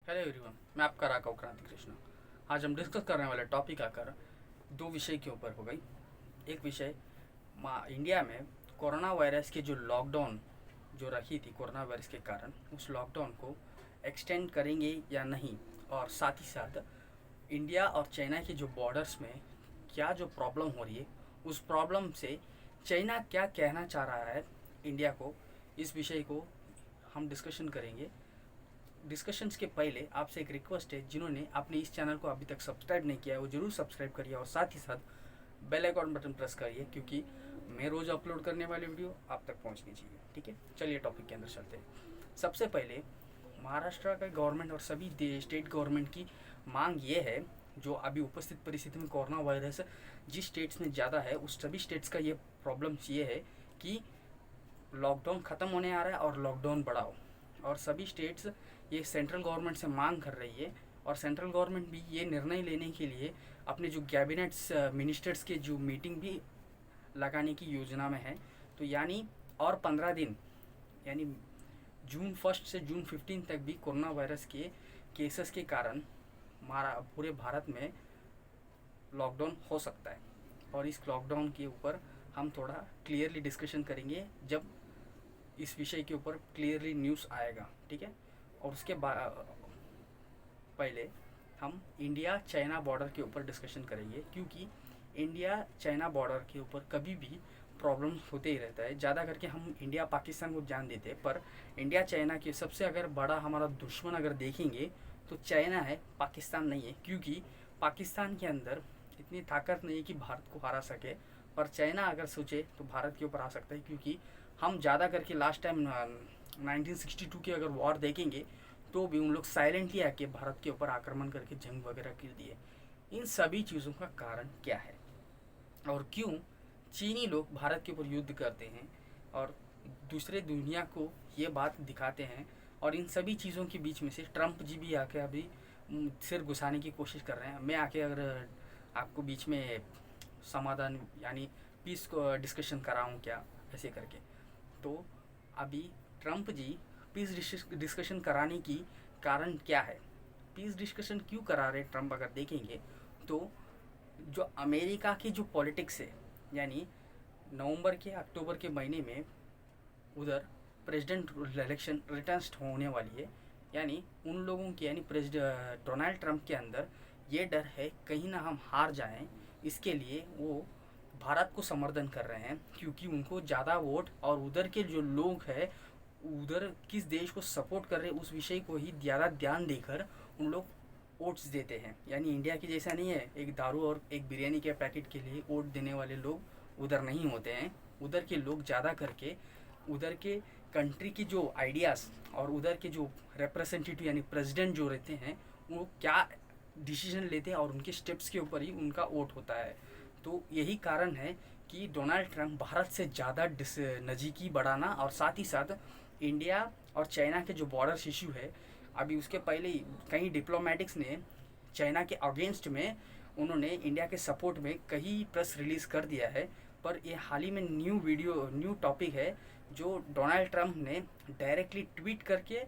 Hello everyone, मैं आपका राघव क्रांति कृष्ण। आज हम डिस्कस करने वाले टॉपिक आकर दो विषय के ऊपर हो गई। एक विषय इंडिया में कोरोना वायरस के जो लॉकडाउन जो रखी थी कोरोना वायरस के कारण, उस लॉकडाउन को एक्सटेंड करेंगे या नहीं, और साथ ही साथ इंडिया और चाइना के जो बॉर्डर्स में क्या जो प्रॉब्लम हो रही है, उस प्रॉब्लम से चाइना क्या कहना चाह रहा है इंडिया को, इस विषय को हम डिस्कशन करेंगे। डिस्कशंस के पहले आपसे एक रिक्वेस्ट है, जिन्होंने अपने इस चैनल को अभी तक सब्सक्राइब नहीं किया है वो जरूर सब्सक्राइब करिए और साथ ही साथ बेल आइकॉन बटन प्रेस करिए, क्योंकि मैं रोज़ अपलोड करने वाली वीडियो आप तक पहुंचनी चाहिए। ठीक है, चलिए टॉपिक के अंदर चलते हैं। सबसे पहले महाराष्ट्र का गवर्नमेंट और सभी स्टेट गवर्नमेंट की मांग ये है, जो अभी उपस्थित परिस्थिति में कोरोना वायरस जिस स्टेट्स में ज़्यादा है उस सभी स्टेट्स का ये प्रॉब्लम्स ये है कि लॉकडाउन ख़त्म होने आ रहा है और लॉकडाउन बढ़ाओ। और सभी स्टेट्स ये सेंट्रल गवर्नमेंट से मांग कर रही है, और सेंट्रल गवर्नमेंट भी ये निर्णय लेने के लिए अपने जो कैबिनेट्स मिनिस्टर्स के जो मीटिंग भी लगाने की योजना में है। तो यानी और 15 दिन, यानी जून 1 से जून 15 तक भी कोरोना वायरस के केसेस के कारण हमारा पूरे भारत में लॉकडाउन हो सकता है। और इस लॉकडाउन के ऊपर हम थोड़ा क्लियरली डिस्कशन करेंगे जब इस विषय के ऊपर क्लियरली न्यूज़ आएगा। ठीक है, और उसके पहले हम इंडिया चाइना बॉर्डर के ऊपर डिस्कशन करेंगे, क्योंकि इंडिया चाइना बॉर्डर के ऊपर कभी भी प्रॉब्लम होते ही रहता है। ज़्यादा करके हम इंडिया पाकिस्तान को जान देते हैं, पर इंडिया चाइना के सबसे अगर बड़ा हमारा दुश्मन अगर देखेंगे तो चाइना है, पाकिस्तान नहीं है। क्योंकि पाकिस्तान के अंदर इतनी ताकत नहीं है कि भारत को हरा सके, पर चाइना अगर सोचे तो भारत के ऊपर आ सकता है। क्योंकि हम ज़्यादा करके लास्ट टाइम 1962 के अगर वॉर देखेंगे तो भी उन लोग साइलेंटली आके भारत के ऊपर आक्रमण करके जंग वगैरह कर दिए। इन सभी चीज़ों का कारण क्या है और क्यों चीनी लोग भारत के ऊपर युद्ध करते हैं और दूसरे दुनिया को ये बात दिखाते हैं। और इन सभी चीज़ों के बीच में से ट्रंप जी भी आके अभी सिर घुसाने की कोशिश कर रहे हैं। मैं आके अगर आपको बीच में समाधान यानी पीस को डिस्कशन कराऊं क्या, ऐसे करके। तो अभी ट्रंप जी पीस डिस्कशन कराने की कारण क्या है, पीस डिस्कशन क्यों करा रहे ट्रंप, अगर देखेंगे तो जो अमेरिका की जो पॉलिटिक्स है, यानी नवंबर के अक्टूबर के महीने में उधर प्रेसिडेंट इलेक्शन रिटर्न होने वाली है। यानी उन लोगों की, यानी प्रेसिडेंट डोनाल्ड ट्रंप के अंदर ये डर है कहीं ना हम हार जाएं, इसके लिए वो भारत को समर्थन कर रहे हैं। क्योंकि उनको ज़्यादा वोट और उधर के जो लोग हैं उधर किस देश को सपोर्ट कर रहे हैं उस विषय को ही ज़्यादा ध्यान देकर उन लोग वोट्स देते हैं। यानी इंडिया की जैसा नहीं है, एक दारू और एक बिरयानी के पैकेट के लिए वोट देने वाले लोग उधर नहीं होते हैं। उधर के लोग ज़्यादा करके उधर के कंट्री की जो आइडियाज़ और उधर के जो रिप्रेजेंटेटिव यानी प्रेसिडेंट जो रहते हैं वो क्या डिसीजन लेते हैं और उनके स्टेप्स के ऊपर ही उनका वोट होता है। तो यही कारण है कि डोनाल्ड ट्रंप भारत से ज़्यादा नज़दीकी बढ़ाना और साथ ही साथ इंडिया और चाइना के जो बॉर्डर इशू है, अभी उसके पहले ही कई डिप्लोमेटिक्स ने चाइना के अगेंस्ट में उन्होंने इंडिया के सपोर्ट में कई प्रेस रिलीज़ कर दिया है। पर ये हाल ही में न्यू टॉपिक है जो डोनाल्ड ट्रंप ने डायरेक्टली ट्वीट करके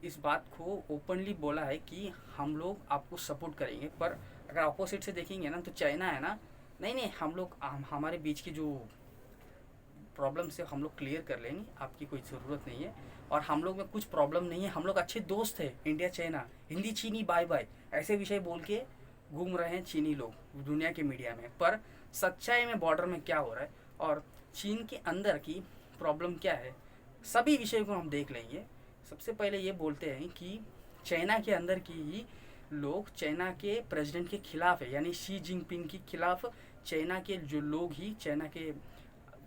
इस बात को ओपनली बोला है कि हम लोग आपको सपोर्ट करेंगे। पर अगर अपोजिट से देखेंगे ना तो चाइना है ना, नहीं नहीं हम लोग हमारे बीच की जो प्रॉब्लम से हम लोग क्लियर कर लेंगे, आपकी कोई ज़रूरत नहीं है और हम लोग में कुछ प्रॉब्लम नहीं है, हम लोग अच्छे दोस्त हैं। इंडिया चाइना हिंदी चीनी बाय बाय ऐसे विषय बोल के घूम रहे हैं चीनी लोग दुनिया के मीडिया में। पर सच्चाई में बॉर्डर में क्या हो रहा है और चीन के अंदर की प्रॉब्लम क्या है, सभी विषय को हम देख लेंगे। सबसे पहले ये बोलते हैं कि चाइना के अंदर की ही लोग चाइना के प्रेसिडेंट के खिलाफ है, यानी शी जिनपिंग के खिलाफ चाइना के जो लोग ही चाइना के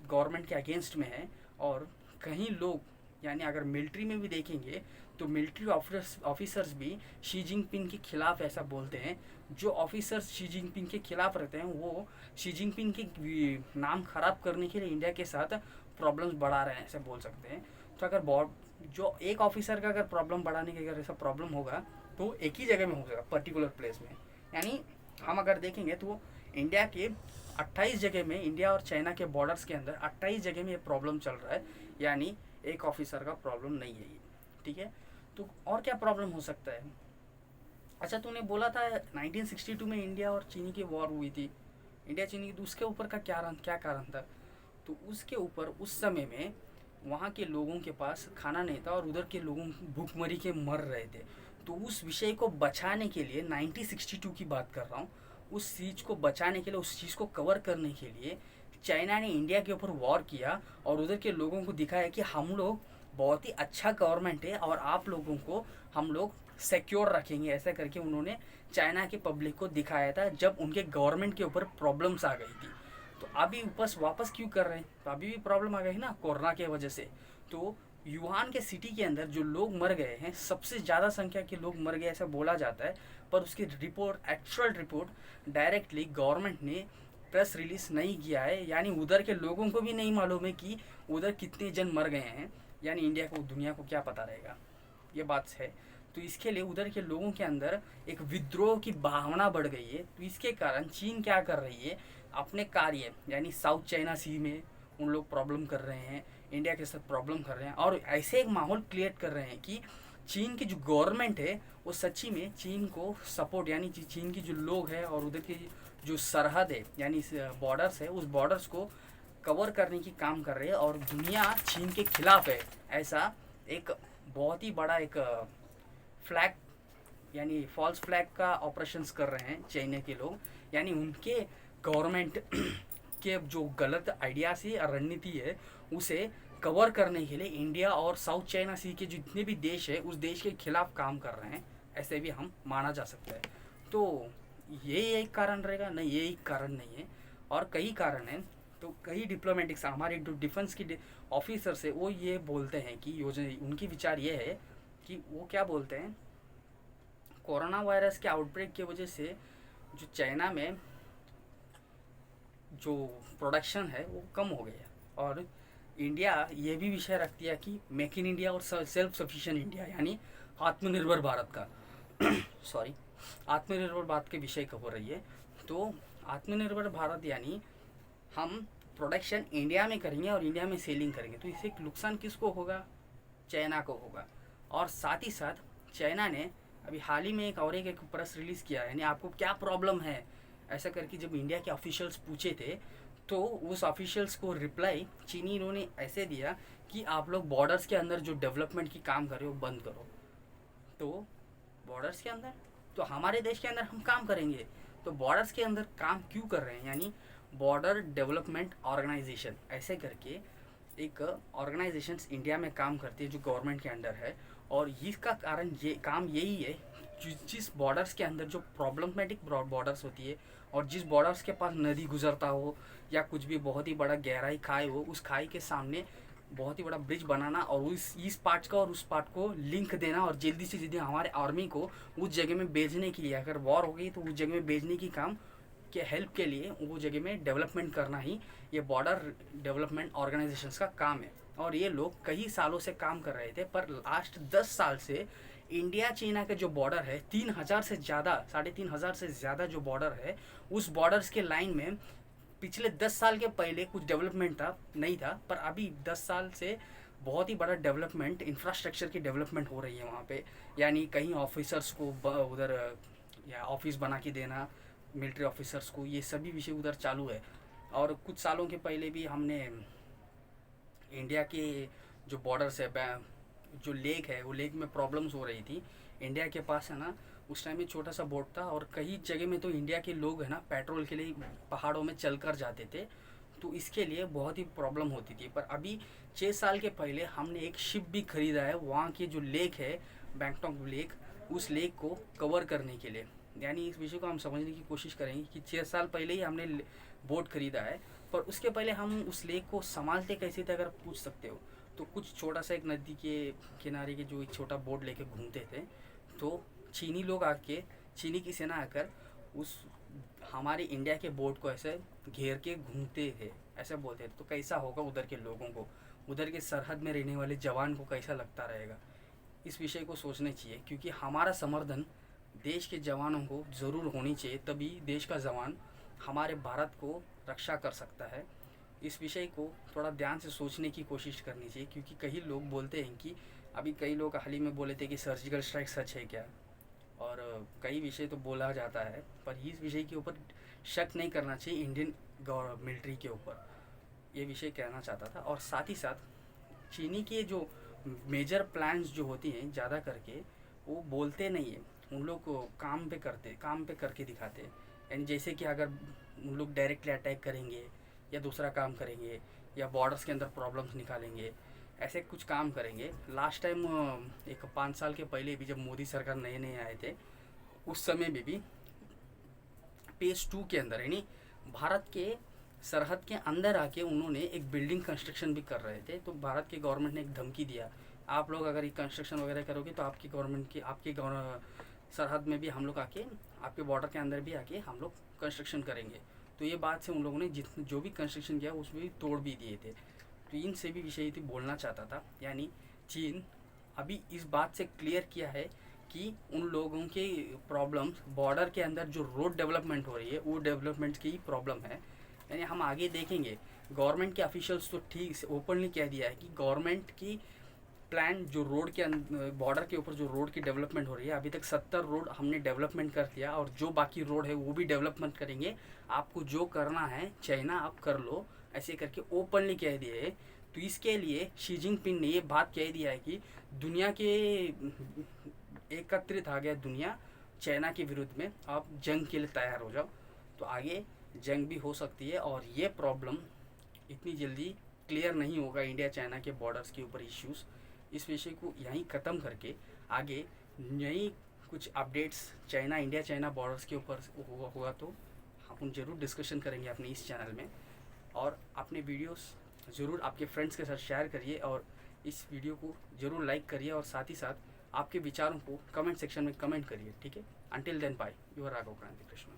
गवर्नमेंट के अगेंस्ट में है। और कहीं लोग, यानी अगर मिलिट्री में भी देखेंगे तो मिलिट्री ऑफिसर्स भी शी जिनपिंग के खिलाफ ऐसा बोलते हैं। जो ऑफिसर्स शी जिनपिंग के खिलाफ रहते हैं वो शी जिनपिंग के नाम खराब करने के लिए इंडिया के साथ प्रॉब्लम्स बढ़ा रहे हैं, ऐसे बोल सकते हैं। तो अगर जो एक ऑफिसर का अगर प्रॉब्लम बढ़ाने के अगर ऐसा प्रॉब्लम होगा तो एक ही जगह में होगा, पर्टिकुलर प्लेस में। यानी हम अगर देखेंगे तो इंडिया के 28 जगह में, इंडिया और चाइना के बॉर्डर्स के अंदर 28 जगह में ये प्रॉब्लम चल रहा है। यानी एक ऑफिसर का प्रॉब्लम नहीं है ये। ठीक है, तो और क्या प्रॉब्लम हो सकता है, अच्छा, तूने बोला था 1962 में इंडिया और चीनी की वॉर हुई थी, इंडिया चीनी की, तो उसके ऊपर का क्या कारण था? तो उसके ऊपर उस समय में वहाँ के लोगों के पास खाना नहीं था और उधर के लोगों भूखमरी के मर रहे थे। तो उस विषय को बचाने के लिए 1962 की बात कर रहा हूँ, उस चीज़ को बचाने के लिए, उस चीज़ को कवर करने के लिए चाइना ने इंडिया के ऊपर वॉर किया और उधर के लोगों को दिखाया कि हम लोग बहुत ही अच्छा गवर्नमेंट है और आप लोगों को हम लोग सिक्योर रखेंगे, ऐसा करके उन्होंने चाइना के पब्लिक को दिखाया था जब उनके गवर्नमेंट के ऊपर प्रॉब्लम्स आ गई थी। तो अभी वापस क्यों कर रहे हैं? तो अभी भी प्रॉब्लम आ गई ना कोरोना के वजह से। तो युहान के सिटी के अंदर जो लोग मर गए हैं, सबसे ज़्यादा संख्या के लोग मर गए ऐसा बोला जाता है, पर उसकी report, actual report directly government ने प्रेस रिलीज नहीं किया है, यानी उधर के लोगों को भी नहीं मालूम है कि उधर कितने जन मर गए हैं, यानी इंडिया को, दुनिया को क्या पता रहेगा, ये बात है। तो इसके लिए उधर के लोगों के अंदर एक विद्रोह की भावना बढ़ गई है। तो इसके कारण चीन क्या कर रही है, अपने कार्य यानी साउथ चाइना सी में उन लोग प्रॉब्लम कर रहे हैं, इंडिया के साथ प्रॉब्लम कर रहे हैं और ऐसे एक माहौल क्रिएट कर रहे हैं कि चीन की जो गवर्नमेंट है वो सच्ची में चीन को सपोर्ट, यानी चीन की जो लोग हैं और उधर की जो सरहद है यानी बॉर्डर्स है, उस बॉर्डर्स को कवर करने की काम कर रहे हैं और दुनिया चीन के खिलाफ है, ऐसा एक बहुत ही बड़ा एक फ्लैग यानी फॉल्स फ्लैग का ऑपरेशंस कर रहे हैं चाइना के लोग, यानी उनके गवर्नमेंट के जो गलत आइडिया से रणनीति है उसे कवर करने के लिए इंडिया और साउथ चाइना सी के जितने भी देश है उस देश के खिलाफ काम कर रहे हैं, ऐसे भी हम माना जा सकता है। तो ये एक कारण रहेगा? नहीं, ये एक कारण नहीं है, और कई कारण हैं। तो कई डिप्लोमेटिक्स हमारे जो डिफेंस की ऑफिसर्स है वो ये बोलते हैं कि योजना, उनकी विचार ये है कि वो क्या बोलते हैं, कोरोना वायरस के आउटब्रेक की वजह से जो चाइना में जो प्रोडक्शन है वो कम हो गया, और इंडिया ये भी विषय रखती है कि मेक इन इंडिया और सेल्फ सफिशिएंट इंडिया यानी आत्मनिर्भर भारत का सॉरी, आत्मनिर्भर भारत के विषय का हो रही है। तो आत्मनिर्भर भारत यानी हम प्रोडक्शन इंडिया में करेंगे और इंडिया में सेलिंग करेंगे, तो इससे नुकसान किसको होगा? चाइना को होगा। और साथ ही साथ चाइना ने अभी हाल ही में एक प्रेस रिलीज़ किया, यानी आपको क्या प्रॉब्लम है ऐसा करके जब इंडिया के ऑफिशियल्स पूछे थे, तो उस ऑफिशियल्स को रिप्लाई चीनी इन्होंने ऐसे दिया कि आप लोग बॉर्डर्स के अंदर जो डेवलपमेंट की काम कर रहे हो बंद करो। तो बॉर्डर्स के अंदर, तो हमारे देश के अंदर हम काम करेंगे, तो बॉर्डर्स के अंदर काम क्यों कर रहे हैं? यानी बॉर्डर डेवलपमेंट ऑर्गेनाइजेशन ऐसे करके एक ऑर्गेनाइजेशन इंडिया में काम करती है जो गवर्नमेंट के अंडर है, और इसका कारण ये काम यही है, जिस बॉर्डर्स के अंदर जो प्रॉब्लमेटिक बॉर्डर्स होती है और जिस बॉर्डर्स के पास नदी गुजरता हो या कुछ भी बहुत ही बड़ा गहराई खाई हो, उस खाई के सामने बहुत ही बड़ा ब्रिज बनाना और उस इस पार्ट का और उस पार्ट को लिंक देना, और जल्दी से जल्दी हमारे आर्मी को उस जगह में भेजने के लिए, अगर वॉर हो गई तो उस जगह में भेजने की काम के हेल्प के लिए वो जगह में डेवलपमेंट करना ही ये बॉर्डर डेवलपमेंट ऑर्गेनाइजेशंस का काम है। और ये लोग कई सालों से काम कर रहे थे, पर लास्ट 10 साल से इंडिया चाइना का जो बॉर्डर है 3000 से ज़्यादा, 3500 से ज़्यादा जो बॉर्डर है, उस बॉर्डर्स के लाइन में पिछले 10 साल के पहले कुछ डेवलपमेंट था नहीं था, पर अभी 10 साल से बहुत ही बड़ा डेवलपमेंट, इंफ्रास्ट्रक्चर की डेवलपमेंट हो रही है वहाँ पे। यानी कहीं ऑफिसर्स को उधर या ऑफिस बना के देना मिलिट्री ऑफिसर्स को, ये सभी विषय उधर चालू है। और कुछ सालों के पहले भी हमने इंडिया के जो बॉर्डर्स है, जो लेक है, वो लेक में प्रॉब्लम्स हो रही थी इंडिया के पास है ना, उस टाइम में छोटा सा बोट था और कई जगह में तो इंडिया के लोग है ना पेट्रोल के लिए पहाड़ों में चल कर जाते थे, तो इसके लिए बहुत ही प्रॉब्लम होती थी। पर अभी 6 साल के पहले हमने एक शिप भी खरीदा है वहाँ के जो लेक है, बैंकटॉक लेक, उस लेक को कवर करने के लिए। यानी इस विषय को हम समझने की कोशिश करेंगे कि 6 साल पहले ही हमने बोट खरीदा है, पर उसके पहले हम उस लेक को संभालते कैसे थे अगर पूछ सकते हो, तो कुछ छोटा सा एक नदी के किनारे के जो एक छोटा बोट लेके घूमते थे, तो चीनी लोग आके, चीनी की सेना आकर उस हमारे इंडिया के बोट को ऐसे घेर के घूमते थे, ऐसे बोलते थे। तो कैसा होगा उधर के लोगों को, उधर के सरहद में रहने वाले जवान को कैसा लगता रहेगा? इस विषय को सोचना चाहिए, क्योंकि हमारा समर्थन देश के जवानों को ज़रूर होनी चाहिए, तभी देश का जवान हमारे भारत को रक्षा कर सकता है। इस विषय को थोड़ा ध्यान से सोचने की कोशिश करनी चाहिए, क्योंकि कई लोग बोलते हैं कि अभी कई लोग हाल ही में बोले थे कि सर्जिकल स्ट्राइक सच है क्या, और कई विषय तो बोला जाता है, पर इस विषय के ऊपर शक नहीं करना चाहिए इंडियन मिलिट्री के ऊपर, ये विषय कहना चाहता था। और साथ ही साथ चीनी के जो मेजर प्लान्स जो होती हैं ज़्यादा करके वो बोलते नहीं है, उन लोग को काम पे करके दिखाते हैं। यानी जैसे कि अगर उन लोग डायरेक्टली अटैक करेंगे या दूसरा काम करेंगे या बॉर्डर्स के अंदर प्रॉब्लम्स निकालेंगे, ऐसे कुछ काम करेंगे। लास्ट टाइम एक 5 साल के पहले भी जब मोदी सरकार नए नए आए थे, उस समय में भी फेज़ 2 के अंदर यानी भारत के सरहद के अंदर आके उन्होंने एक बिल्डिंग कंस्ट्रक्शन भी कर रहे थे। तो भारत के गवर्नमेंट ने एक धमकी दिया, आप लोग अगर ये कंस्ट्रक्शन वगैरह करोगे तो आपकी गवर्नमेंट की आपके सरहद में भी हम लोग आके आपके बॉर्डर के अंदर भी आके हम लोग कंस्ट्रक्शन करेंगे। तो ये बात से उन लोगों ने जो भी कंस्ट्रक्शन किया उसमें भी तोड़ भी दिए थे। तो इन से भी विषय बोलना चाहता था, यानी चीन अभी इस बात से क्लियर किया है कि उन लोगों के प्रॉब्लम्स बॉर्डर के अंदर जो रोड डेवलपमेंट हो रही है वो डेवलपमेंट की प्रॉब्लम है। यानी हम आगे देखेंगे, गवर्नमेंट के ऑफिशियल्स तो ठीक से ओपनली कह दिया है कि गवर्नमेंट की प्लान जो रोड के बॉर्डर के ऊपर जो रोड की डेवलपमेंट हो रही है, अभी तक 70 रोड हमने डेवलपमेंट कर दिया और जो बाकी रोड है वो भी डेवलपमेंट करेंगे। आपको जो करना है चाइना आप कर लो, ऐसे करके ओपनली कह दिए है। तो इसके लिए शी जिनपिंग ने ये बात कह दिया है कि दुनिया के एकत्रित आ गया दुनिया चाइना के विरुद्ध में, आप जंग के लिए तैयार हो जाओ। तो आगे जंग भी हो सकती है और ये प्रॉब्लम इतनी जल्दी क्लियर नहीं होगा इंडिया चाइना के बॉर्डर्स के ऊपर इश्यूज़। इस विषय को यहीं ख़त्म करके आगे नई कुछ updates China India China borders के ऊपर हुआ तो हम जरूर डिस्कशन करेंगे अपने इस चैनल में। और अपने वीडियोस ज़रूर आपके फ्रेंड्स के साथ शेयर करिए और इस वीडियो को ज़रूर लाइक करिए और साथ ही साथ आपके विचारों को कमेंट सेक्शन में कमेंट करिए। ठीक है, until then bye, your Raghav Kranti Krishna.